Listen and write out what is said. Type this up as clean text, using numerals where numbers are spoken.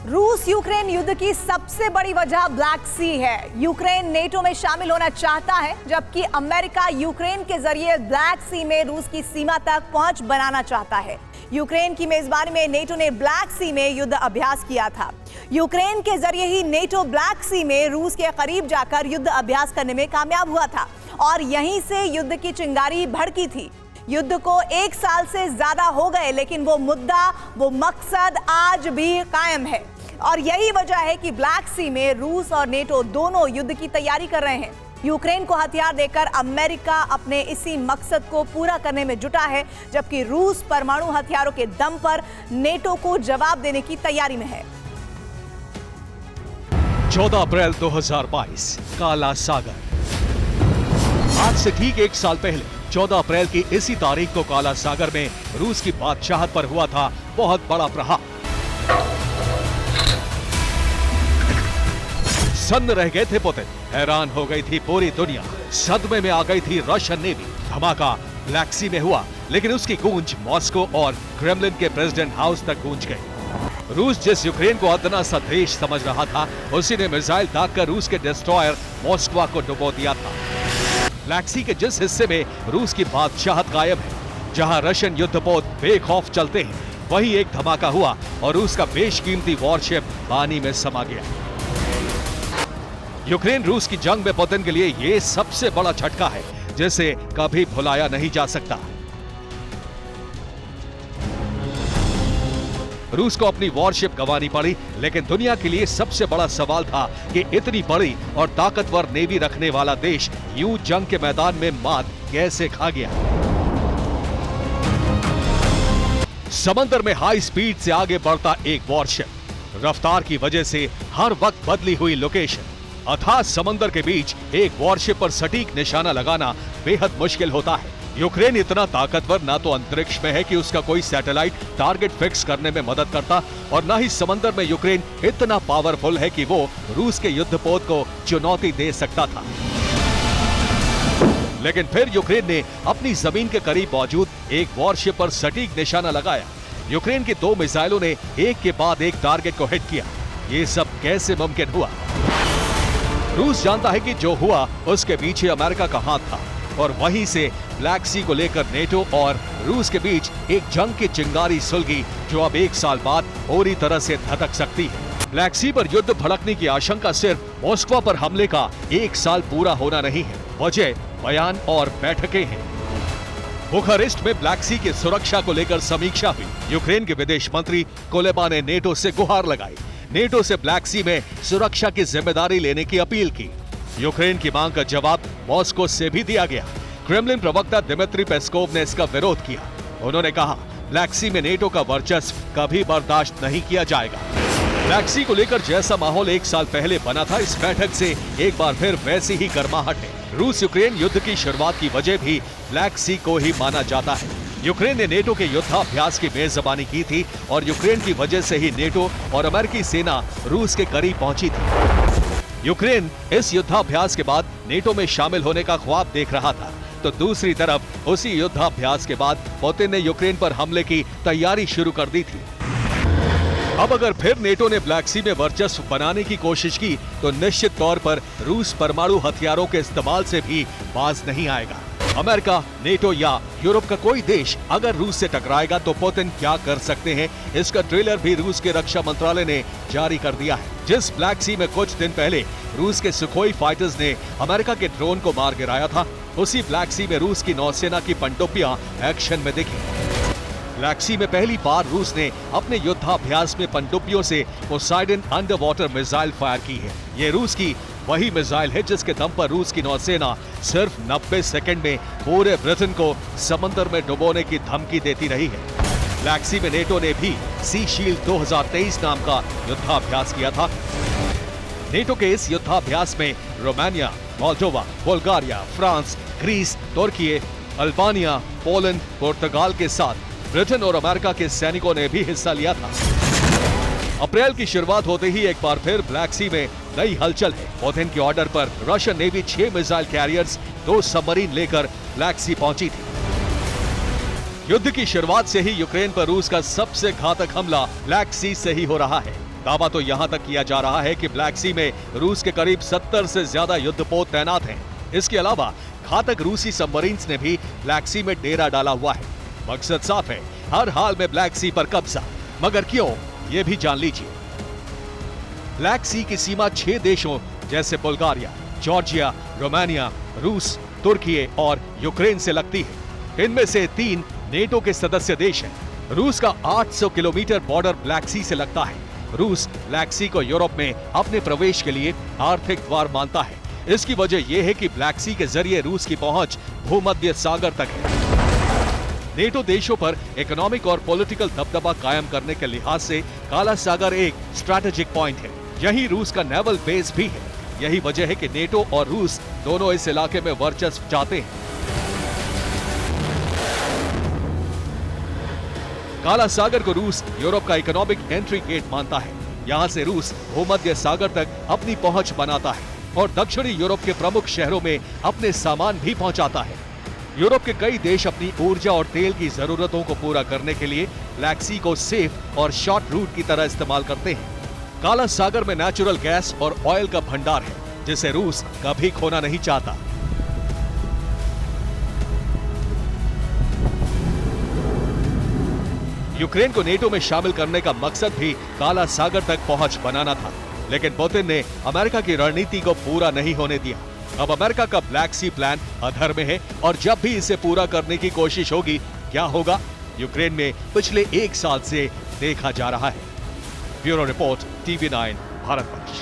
रूस यूक्रेन युद्ध की सबसे बड़ी वजह ब्लैक सी है। यूक्रेन नेटो में शामिल होना चाहता है, जबकि अमेरिका यूक्रेन के जरिए ब्लैक सी में रूस की सीमा तक पहुंच बनाना चाहता है। यूक्रेन की मेजबानी में नेटो ने ब्लैक सी में युद्ध अभ्यास किया था। यूक्रेन के जरिए ही नेटो ब्लैक सी में रूस के करीब जाकर युद्ध अभ्यास करने में कामयाब हुआ था और यहीं से युद्ध की चिंगारी भड़की थी। युद्ध को 1 साल से ज्यादा हो गए, लेकिन वो मुद्दा, वो मकसद आज भी कायम है और यही वजह है कि ब्लैक सी में रूस और नेटो दोनों युद्ध की तैयारी कर रहे हैं। यूक्रेन को हथियार देकर अमेरिका अपने इसी मकसद को पूरा करने में जुटा है, जबकि रूस परमाणु हथियारों के दम पर नेटो को जवाब देने की तैयारी में है। 14 अप्रैल 2022, काला सागर। आज से ठीक 1 साल पहले 14 अप्रैल की इसी तारीख को काला सागर में रूस की बादशाहत पर हुआ था बहुत बड़ा प्रहार। सन्न रह गए थे पुतिन, हैरान हो गई थी पूरी दुनिया, सदमे में आ गई थी रशियन नेवी। धमाका ब्लैक सी में हुआ, लेकिन उसकी गूंज मॉस्को और क्रेमलिन के प्रेसिडेंट हाउस तक गूंज गई। रूस जिस यूक्रेन को अदना सा देश समझ रहा था, उसी ने मिसाइल दागकर रूस के डिस्ट्रॉयर मॉस्को को डुबो दिया था। ब्लैक सी के जिस हिस्से में रूस की बादशाहत कायम है, जहां रशियन युद्धपोत बेखौफ चलते हैं, वहीं एक धमाका हुआ और रूस का बेशकीमती वॉरशिप पानी में समा गया। यूक्रेन रूस की जंग में पुतिन के लिए यह सबसे बड़ा झटका है, जिसे कभी भुलाया नहीं जा सकता। रूस को अपनी वॉरशिप गंवानी पड़ी, लेकिन दुनिया के लिए सबसे बड़ा सवाल था कि इतनी बड़ी और ताकतवर नेवी रखने वाला देश यूं जंग के मैदान में मात कैसे खा गया। समंदर में हाई स्पीड से आगे बढ़ता एक वॉरशिप, रफ्तार की वजह से हर वक्त बदली हुई लोकेशन, अथाह समंदर के बीच एक वॉरशिप पर सटीक निशाना लगाना बेहद मुश्किल होता है। यूक्रेन इतना ताकतवर ना तो अंतरिक्ष में है कि उसका कोई सैटेलाइट टारगेट फिक्स करने में मदद करता, और ना ही समंदर में यूक्रेन इतना पावरफुल है कि वो रूस के युद्धपोत को चुनौती दे सकता था। लेकिन फिर यूक्रेन ने अपनी जमीन के करीब मौजूद एक वॉरशिप पर सटीक निशाना लगाया। यूक्रेन की 2 मिसाइलों ने एक के बाद एक टारगेट को हिट किया। ये सब कैसे मुमकिन हुआ? रूस जानता है कि जो हुआ उसके पीछे अमेरिका का हाथ था, और वहीं से ब्लैक सी को लेकर नेटो और रूस के बीच एक जंग की चिंगारी सुलगी, जो अब 1 साल बाद पूरी तरह से धधक सकती है। ब्लैक सी पर युद्ध भड़कने की आशंका सिर्फ मॉस्को पर हमले का 1 साल पूरा होना नहीं है, वजह बयान और बैठकें हैं। बुखारेस्ट में ब्लैक सी की सुरक्षा को लेकर समीक्षा हुई। यूक्रेन के विदेश मंत्री कुलेबा ने नेटो से गुहार लगाई, नेटो से ब्लैक सी में सुरक्षा की जिम्मेदारी लेने की अपील की। यूक्रेन की मांग का जवाब मॉस्को से भी दिया गया। क्रेमलिन प्रवक्ता दिमित्री पेस्कोव ने इसका विरोध किया। उन्होंने कहा, ब्लैक सी में नेटो का वर्चस्व कभी बर्दाश्त नहीं किया जाएगा। ब्लैक सी को लेकर जैसा माहौल 1 साल पहले बना था, इस बैठक से एक बार फिर वैसी ही गर्माहट है। रूस यूक्रेन युद्ध की शुरुआत की वजह भी ब्लैक सी को ही माना जाता है। यूक्रेन ने नेटो के युद्धाभ्यास की मेजबानी की थी, और यूक्रेन की वजह से ही नेटो और अमेरिकी सेना रूस के करीब पहुंची थी। यूक्रेन इस युद्धाभ्यास के बाद नेटो में शामिल होने का ख्वाब देख रहा था, तो दूसरी तरफ उसी युद्धाभ्यास के बाद पुतिन ने यूक्रेन पर हमले की तैयारी शुरू कर दी थी। अब अगर फिर नेटो ने ब्लैक सी में वर्चस्व बनाने की कोशिश की, तो निश्चित तौर पर रूस परमाणु हथियारों के इस्तेमाल से भी बाज नहीं आएगा। अमेरिका, नेटो या यूरोप का कोई देश अगर रूस से टकराएगा तो पुतिन क्या कर सकते हैं, इसका ट्रेलर भी रूस के रक्षा मंत्रालय ने जारी कर दिया है। जिस ब्लैक सी में कुछ दिन पहले रूस के सुखोई फाइटर्स ने अमेरिका के ड्रोन को मार गिराया था, उसी ब्लैक सी में रूस की नौसेना की पनडुब्बियां एक्शन में दिखी। ब्लैक सी में पहली बार रूस ने अपने युद्धाभ्यास में पनडुब्बियों से Poseidon under water missile fire की है। ये रूस की वही मिसाइल है जिसके दम पर रूस की नौसेना सिर्फ 90 सेकंड में पूरे ब्रिटेन को समंदर में डुबोने की धमकी देती रही है। ब्लैक सी में नेटो ने भी सी शील्ड 2023 नाम का युद्धाभ्यास किया था। नेटो के इस युद्धाभ्यास में Romania, Moldova, Bulgaria, France, Greece, तुर्की, अल्बानिया, पोलैंड, पुर्तगाल के साथ ब्रिटेन और अमेरिका के सैनिकों ने भी हिस्सा लिया था। अप्रैल की शुरुआत होते ही एक बार फिर ब्लैक सी में नई हलचल है। पुतिन के ऑर्डर पर Russian navy 6 missile carriers, 2 submarine लेकर ब्लैक सी पहुंची थी। युद्ध की शुरुआत से ही यूक्रेन पर रूस का सबसे घातक हमला ब्लैक सी से ही हो रहा है। दावा तो यहां तक किया जा रहा है कि ब्लैक सी में रूस के करीब 70 से ज्यादा युद्धपोत तैनात हैं। इसके अलावा घातक रूसी सबमरीन्स ने भी ब्लैक सी में डेरा डाला हुआ है। मकसद साफ है, हर हाल में ब्लैक सी पर कब्जा। मगर क्यों, ये भी जान लीजिए। ब्लैक सी की सीमा 6 देशों जैसे बुल्गारिया, जॉर्जिया, रोमानिया, रूस, तुर्की और यूक्रेन से लगती है। इनमें से 3 नेटो के सदस्य देश हैं। रूस का 800 किलोमीटर बॉर्डर ब्लैक सी से लगता है। रूस ब्लैक सी को यूरोप में अपने प्रवेश के लिए आर्थिक द्वार मानता है। इसकी वजह यह है कि ब्लैक सी के जरिए रूस की पहुंच भूमध्य सागर तक है। नेटो देशों पर इकोनॉमिक और पॉलिटिकल दबदबा कायम करने के लिहाज से काला सागर एक स्ट्रैटेजिक पॉइंट है। यही रूस का नेवल बेस भी है। यही वजह है कि नेटो और रूस दोनों इस इलाके में वर्चस्व चाहते हैं। काला सागर को रूस यूरोप का इकोनॉमिक एंट्री गेट मानता है। यहाँ से रूस भूमध्य सागर तक अपनी पहुंच बनाता है और दक्षिणी यूरोप के प्रमुख शहरों में अपने सामान भी पहुंचाता है। यूरोप के कई देश अपनी ऊर्जा और तेल की जरूरतों को पूरा करने के लिए ब्लैक सी को सेफ और शॉर्ट रूट की तरह इस्तेमाल करते हैं। काला सागर में नेचुरल गैस और ऑयल का भंडार है, जिसे रूस कभी खोना नहीं चाहता। यूक्रेन को नेटो में शामिल करने का मकसद भी काला सागर तक पहुंच बनाना था, लेकिन पुतिन ने अमेरिका की रणनीति को पूरा नहीं होने दिया। अब अमेरिका का ब्लैक सी प्लान अधर में है और जब भी इसे पूरा करने की कोशिश होगी, क्या होगा, यूक्रेन में पिछले 1 साल से देखा जा रहा है। Bureau report, TV9 Bharatvarsh.